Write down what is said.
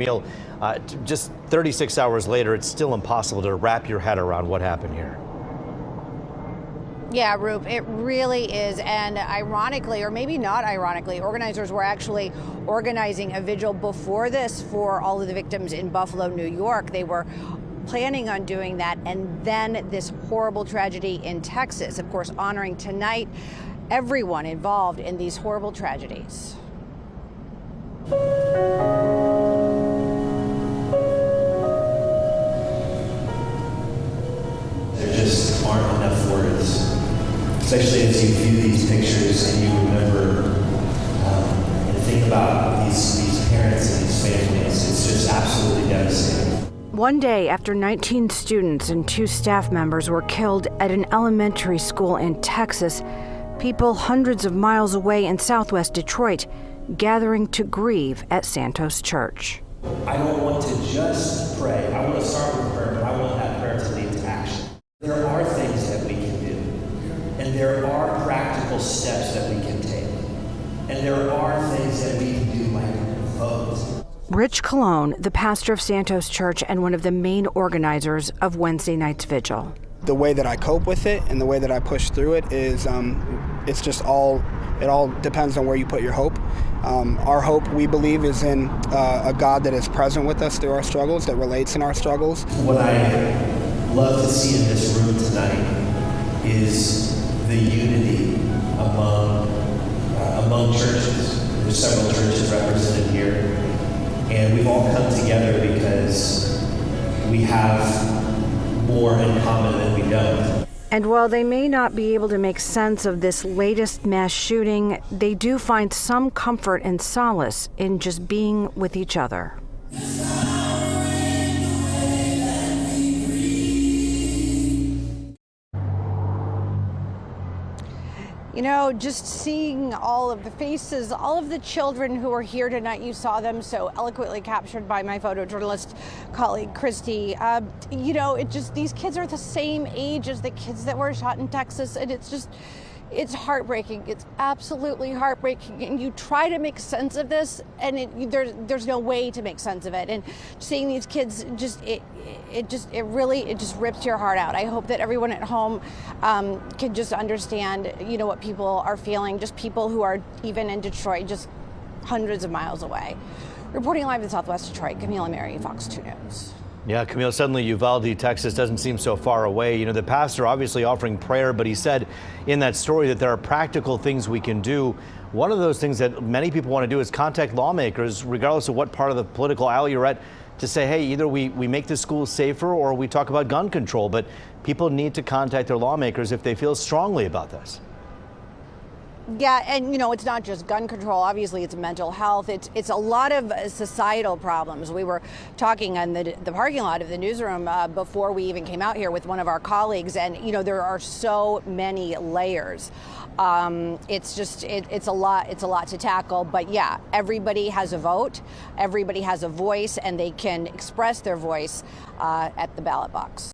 Camille, just 36 hours later, it's still impossible to wrap your head around what happened here. Yeah, Roop, it really is. And ironically, or maybe not ironically, organizers were actually organizing a vigil before this for all of the victims in Buffalo, New York. They were planning on doing that, and then this horrible tragedy in Texas, of course, honoring tonight everyone involved in these horrible tragedies. There just aren't enough words, especially as you view these pictures and you remember and think about these parents and these families. It's just absolutely devastating. One day after 19 students and 2 staff members were killed at an elementary school in Texas, people hundreds of miles away in southwest Detroit gathering to grieve at Santos Church. I don't want to just pray. I want to start with prayer, but I want that prayer to lead to action. There are things that we can do, and there are practical steps that we can take, and there are things that we can do like vote. Rich Colon, the pastor of Santos Church and one of the main organizers of Wednesday night's vigil. The way that I cope with it and the way that I push through it is it's just all depends on where you put your hope. Our hope, we believe, is in a God that is present with us through our struggles, that relates in our struggles. What I love to see in this room tonight is the unity among churches. There's several churches represented here, and we've all come together because we have more in common than we don't. And while they may not be able to make sense of this latest mass shooting, they do find some comfort and solace in just being with each other. You know, just seeing all of the faces, all of the children who are here tonight, you saw them so eloquently captured by my photojournalist colleague, Christy. You know, these kids are the same age as the kids that were shot in Texas, and it's heartbreaking. It's absolutely heartbreaking. And you try to make sense of this, and there's no way to make sense of it. And seeing these kids, it really rips your heart out. I hope that everyone at home can just understand, you know, what people are feeling, just people who are even in Detroit, just hundreds of miles away. Reporting live in Southwest Detroit, Camille and Mary, Fox 2 News. Yeah, Camille, suddenly Uvalde, Texas doesn't seem so far away. You know, the pastor obviously offering prayer, but he said in that story that there are practical things we can do. One of those things that many people want to do is contact lawmakers, regardless of what part of the political aisle you're at, to say, hey, either we make the schools safer or we talk about gun control. But people need to contact their lawmakers if they feel strongly about this. Yeah, and you know, it's not just gun control. Obviously, it's mental health. It's a lot of societal problems. We were talking in the parking lot of the newsroom before we even came out here with one of our colleagues, and you know, there are so many layers. It's a lot to tackle. But yeah, everybody has a vote, everybody has a voice, and they can express their voice at the ballot box.